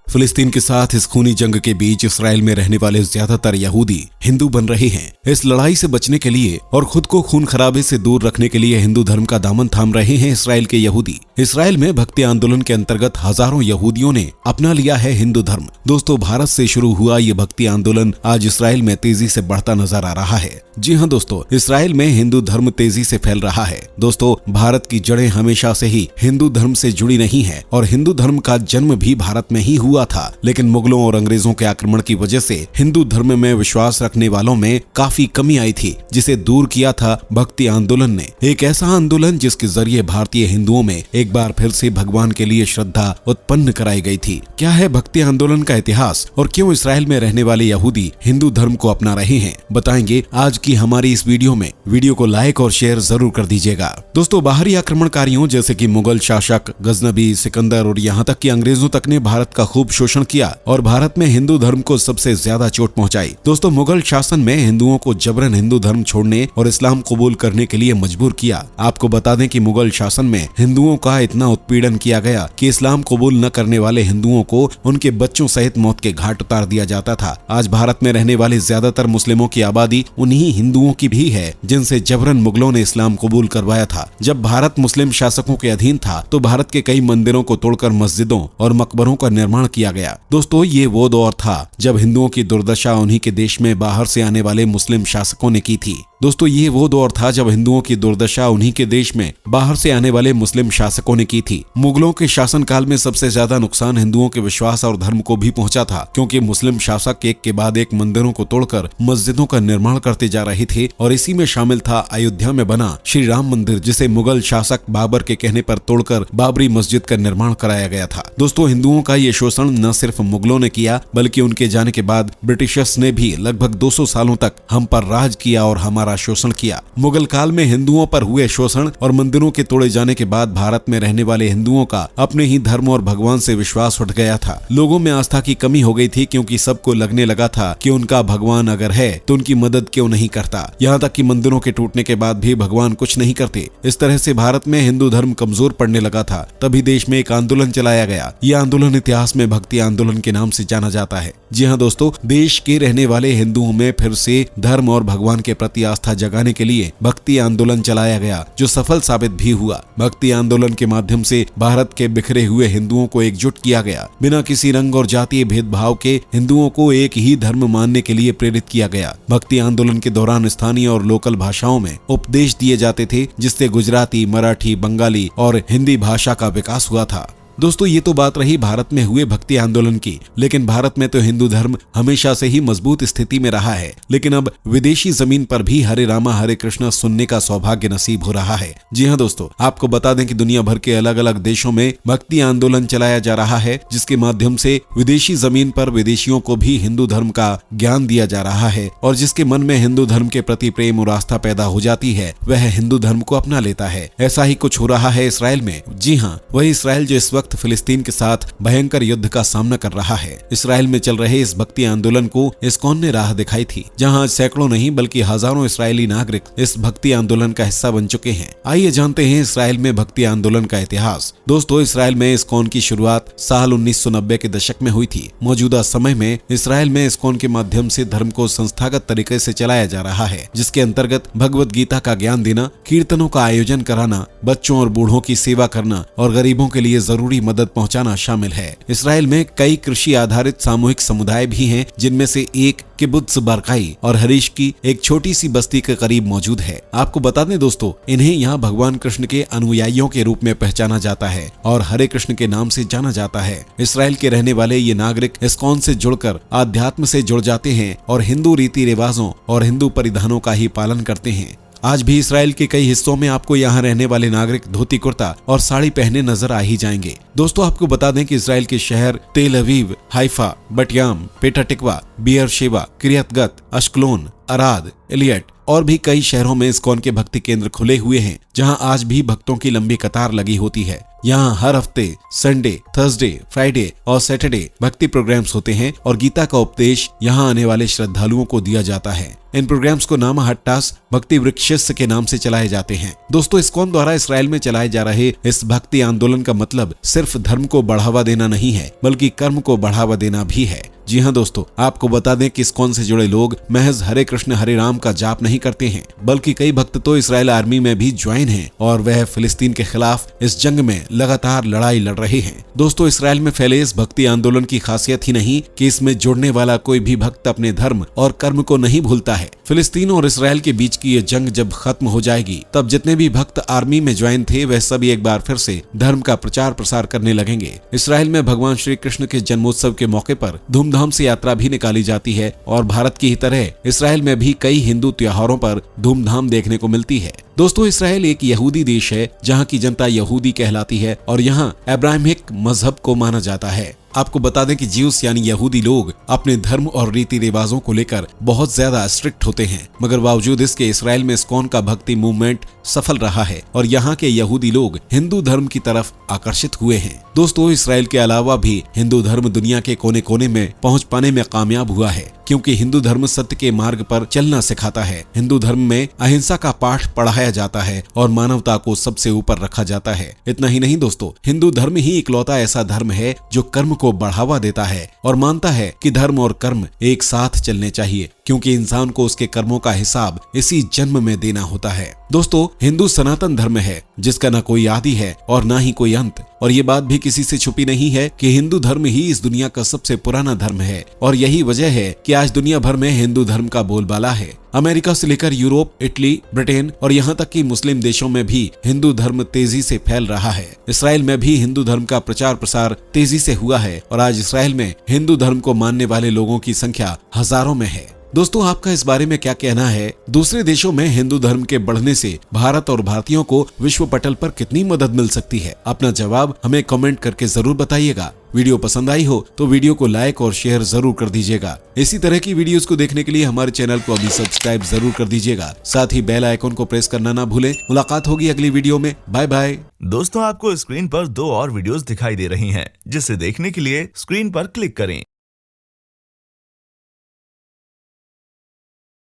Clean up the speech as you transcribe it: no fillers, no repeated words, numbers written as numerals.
फिलिस्तीन के साथ इस खूनी जंग के बीच इसराइल में रहने वाले ज्यादातर यहूदी हिंदू बन रहे हैं। इस लड़ाई से बचने के लिए और खुद को खून खराबे से दूर रखने के लिए हिंदू धर्म का दामन थाम रहे हैं इसराइल के यहूदी। इसराइल में भक्ति आंदोलन के अंतर्गत हजारों यहूदियों ने अपना लिया है हिंदू धर्म। दोस्तों, भारत से शुरू हुआ ये भक्ति आंदोलन आज इसराइल में तेजी से बढ़ता नजर आ रहा है। जी हाँ दोस्तों, इसराइल में हिंदू धर्म तेजी से फैल रहा है। दोस्तों, भारत की जड़ें हमेशा से ही हिंदू धर्म से जुड़ी नहीं है और हिंदू धर्म का जन्म भी भारत में ही हुआ था, लेकिन मुगलों और अंग्रेजों के आक्रमण की वजह से हिंदू धर्म में विश्वास रखने वालों में काफी कमी आई थी, जिसे दूर किया था भक्ति आंदोलन ने। एक ऐसा आंदोलन जिसके जरिए भारतीय हिंदुओं में एक बार फिर से भगवान के लिए श्रद्धा उत्पन्न कराई गई थी। क्या है भक्ति आंदोलन का इतिहास और क्यों इसराइल में रहने वाले यहूदी हिंदू धर्म को अपना रहे हैं, बताएंगे आज की हमारी इस वीडियो में। वीडियो को लाइक और शेयर जरूर कर दीजिएगा। दोस्तों, बाहरी आक्रमणकारियों जैसे कि मुगल शासक, गजनबी, सिकंदर और यहाँ तक कि अंग्रेजों तक ने भारत का खूब शोषण किया और भारत में हिंदू धर्म को सबसे ज्यादा चोट पहुंचाई। दोस्तों, मुगल शासन में हिंदुओं को जबरन हिंदू धर्म छोड़ने और इस्लाम कबूल करने के लिए मजबूर किया। आपको बता दें कि मुगल शासन में हिंदुओं का इतना उत्पीड़न किया गया कि इस्लाम कबूल न करने वाले हिंदुओं को उनके बच्चों सहित मौत के घाट उतार दिया जाता था। आज भारत में रहने वाले ज्यादातर मुस्लिमों की आबादी उन्हीं हिंदुओं की भी है जिनसे जबरन मुगलों ने इस्लाम कबूल करवाया था। जब भारत मुस्लिम शासकों के अधीन था तो भारत के कई मंदिरों को तोड़कर मस्जिदों और मकबरों का निर्माण किया गया। दोस्तों, ये वो दौर था जब हिंदुओं की दुर्दशा उन्हीं के देश में बाहर से आने वाले मुस्लिम शासकों ने की थी। दोस्तों, ये वो दौर था जब हिंदुओं की दुर्दशा उन्हीं के देश में बाहर से आने वाले मुस्लिम शासकों ने की थी। मुगलों के शासनकाल में सबसे ज्यादा नुकसान हिंदुओं के विश्वास और धर्म को भी पहुंचा था, क्योंकि मुस्लिम शासक एक के बाद एक मंदिरों को तोड़कर मस्जिदों का निर्माण करते जा रहे थे और इसी में शामिल था अयोध्या में बना श्री राम मंदिर, जिसे मुगल शासक बाबर के कहने पर तोड़कर बाबरी मस्जिद का निर्माण कराया गया था। दोस्तों, हिंदुओं का ये शोषण न सिर्फ मुगलों ने किया बल्कि उनके जाने के बाद ब्रिटिशर्स ने भी लगभग 200 सालों तक हम पर राज किया और हमारा शोषण किया। मुगल काल में हिंदुओं पर हुए शोषण और मंदिरों के तोड़े जाने के बाद भारत में रहने वाले हिंदुओं का अपने ही धर्म और भगवान से विश्वास उठ गया था। लोगों में आस्था की कमी हो गई थी, क्योंकि सबको लगने लगा था कि उनका भगवान अगर है तो उनकी मदद क्यों नहीं करता। यहाँ तक कि मंदिरों के टूटने के बाद भी भगवान कुछ नहीं करते। इस तरह से भारत में हिंदू धर्म कमजोर पड़ने लगा था। तभी देश में एक आंदोलन चलाया गया। ये आंदोलन इतिहास में भक्ति आंदोलन के नाम से जाना जाता है। जी हाँ दोस्तों, देश के रहने वाले हिंदुओं में फिर से धर्म और भगवान के प्रति आस्था जगाने के लिए भक्ति आंदोलन चलाया गया, जो सफल साबित भी हुआ। भक्ति आंदोलन के माध्यम से भारत के बिखरे हुए हिंदुओं को एकजुट किया गया। बिना किसी रंग और जातीय भेदभाव के हिंदुओं को एक ही धर्म मानने के लिए प्रेरित किया गया। भक्ति आंदोलन के दौरान स्थानीय और लोकल भाषाओं में उपदेश दिए जाते थे, जिससे गुजराती, मराठी, बंगाली और हिंदी भाषा का विकास हुआ था। दोस्तों, ये तो बात रही भारत में हुए भक्ति आंदोलन की, लेकिन भारत में तो हिंदू धर्म हमेशा से ही मजबूत स्थिति में रहा है। लेकिन अब विदेशी जमीन पर भी हरे रामा हरे कृष्णा सुनने का सौभाग्य नसीब हो रहा है। जी हाँ दोस्तों, आपको बता दें कि दुनिया भर के अलग अलग देशों में भक्ति आंदोलन चलाया जा रहा है, जिसके माध्यम से विदेशी जमीन पर विदेशियों को भी हिंदू धर्म का ज्ञान दिया जा रहा है और जिसके मन में हिंदू धर्म के प्रति प्रेम और आस्था पैदा हो जाती है, वह हिंदू धर्म को अपना लेता है। ऐसा ही कुछ हो रहा है इसराइल में। जी हाँ, वही इसराइल जो इस वक्त फिलिस्तीन के साथ भयंकर युद्ध का सामना कर रहा है। इसराइल में चल रहे इस भक्ति आंदोलन को इस्कॉन ने राह दिखाई थी, जहां आज सैकड़ों नहीं बल्कि हजारों इसराइली नागरिक इस भक्ति आंदोलन का हिस्सा बन चुके हैं। आइए जानते हैं इसराइल में भक्ति आंदोलन का इतिहास। दोस्तों, इसराइल में इस्कॉन की शुरुआत साल 1990 के दशक में हुई थी। मौजूदा समय में इसराइल में इस्कॉन के माध्यम से धर्म को संस्थागत तरीके से चलाया जा रहा है, जिसके अंतर्गत भगवत गीता का ज्ञान देना, कीर्तनों का आयोजन कराना, बच्चों और बूढ़ों की सेवा करना और गरीबों के लिए जरूरी मदद पहुंचाना शामिल है। इसराइल में कई कृषि आधारित सामूहिक समुदाय भी हैं, जिनमें से एक किबुत्ज बारकाई और हरीश की एक छोटी सी बस्ती के करीब मौजूद है। आपको बता दें दोस्तों, इन्हें यहाँ भगवान कृष्ण के अनुयायियों के रूप में पहचाना जाता है और हरे कृष्ण के नाम से जाना जाता है। इसराइल के रहने वाले ये नागरिक इस्कॉन से जुड़कर आध्यात्म से जुड़ जाते हैं और हिंदू रीति रिवाजों और हिंदू परिधानों का ही पालन करते हैं। आज भी इसराइल के कई हिस्सों में आपको यहाँ रहने वाले नागरिक धोती कुर्ता और साड़ी पहने नजर आ ही जाएंगे। दोस्तों, आपको बता दें कि इसराइल के शहर तेल अवीव, हाइफा, बटयाम, पेटा टिकवा, बियर शेवा, किरियत गत, अश्कलोन, अराद, इलियट और भी कई शहरों में इस्कॉन के भक्ति केंद्र खुले हुए हैं, जहाँ आज भी भक्तों की लंबी कतार लगी होती है। यहाँ हर हफ्ते संडे, थर्सडे, फ्राइडे और सैटरडे भक्ति प्रोग्राम्स होते हैं और गीता का उपदेश यहाँ आने वाले श्रद्धालुओं को दिया जाता है। इन प्रोग्राम्स को नामहट्टास भक्ति वृक्षस्य के नाम से चलाए जाते हैं। दोस्तों, इस्कॉन द्वारा इसराइल में चलाए जा रहे इस भक्ति आंदोलन का मतलब सिर्फ धर्म को बढ़ावा देना नहीं है, बल्कि कर्म को बढ़ावा देना भी है। जी हाँ दोस्तों, आपको बता दें कि इस्कॉन से जुड़े लोग महज हरे कृष्ण हरे राम का जाप नहीं करते हैं, बल्कि कई भक्त तो इसराइल आर्मी में भी ज्वाइन हैं और वह फिलिस्तीन के खिलाफ इस जंग में लगातार लड़ाई लड़ रहे हैं। दोस्तों, इसराइल में फैले इस भक्ति आंदोलन की खासियत ही नहीं कि इसमें जुड़ने वाला कोई भी भक्त अपने धर्म और कर्म को नहीं भूलता है। फिलिस्तीन और इसराइल के बीच की ये जंग जब खत्म हो जाएगी, तब जितने भी भक्त आर्मी में ज्वाइन थे वह सभी एक बार फिर से धर्म का प्रचार प्रसार करने लगेंगे। इसराइल में भगवान श्री कृष्ण के जन्मोत्सव के मौके पर धूमधाम से यात्रा भी निकाली जाती है और भारत की ही तरह इसराइल में भी कई हिंदू त्योहारों पर धूमधाम देखने को मिलती है। दोस्तों, इसराइल एक यहूदी देश है जहाँ की जनता यहूदी कहलाती है और यहाँ अब्राहमिक मजहब को माना जाता है। आपको बता दें कि ज्यूस यानी यहूदी लोग अपने धर्म और रीति रिवाजों को लेकर बहुत ज्यादा स्ट्रिक्ट होते हैं, मगर बावजूद इसके इसराइल में इस्कॉन का भक्ति मूवमेंट सफल रहा है और यहाँ के यहूदी लोग हिंदू धर्म की तरफ आकर्षित हुए हैं। दोस्तों, इसराइल के अलावा भी हिंदू धर्म दुनिया के कोने कोने में पहुँच पाने में कामयाब हुआ है, क्योंकि हिंदू धर्म सत्य के मार्ग पर चलना सिखाता है। हिंदू धर्म में अहिंसा का पाठ पढ़ाया जाता है और मानवता को सबसे ऊपर रखा जाता है। इतना ही नहीं दोस्तों, हिंदू धर्म ही इकलौता ऐसा धर्म है जो कर्म को बढ़ावा देता है और मानता है कि धर्म और कर्म एक साथ चलने चाहिए, क्योंकि इंसान को उसके कर्मों का हिसाब इसी जन्म में देना होता है। दोस्तों, हिंदू सनातन धर्म है जिसका न कोई आदि है और न ही कोई अंत, और ये बात भी किसी से छुपी नहीं है कि हिंदू धर्म ही इस दुनिया का सबसे पुराना धर्म है और यही वजह है कि आज दुनिया भर में हिंदू धर्म का बोलबाला है। अमेरिका से लेकर यूरोप, इटली, ब्रिटेन और यहाँ तक कि मुस्लिम देशों में भी हिंदू धर्म तेजी से फैल रहा है। इसराइल में भी हिंदू धर्म का प्रचार प्रसार तेजी से हुआ है और आज इसराइल में हिंदू धर्म को मानने वाले लोगों की संख्या हजारों में है। दोस्तों, आपका इस बारे में क्या कहना है? दूसरे देशों में हिंदू धर्म के बढ़ने से भारत और भारतीयों को विश्व पटल पर कितनी मदद मिल सकती है? अपना जवाब हमें कमेंट करके जरूर बताइएगा। वीडियो पसंद आई हो तो वीडियो को लाइक और शेयर जरूर कर दीजिएगा। इसी तरह की वीडियोस को देखने के लिए हमारे चैनल को अभी सब्सक्राइब जरूर कर दीजिएगा। साथ ही बेल आइकन को प्रेस करना ना भूलें। मुलाकात होगी अगली वीडियो में। Bye bye. दोस्तों, आपको स्क्रीन पर 2 और वीडियोस दिखाई दे रही हैं, जिसे देखने के लिए स्क्रीन पर क्लिक करें।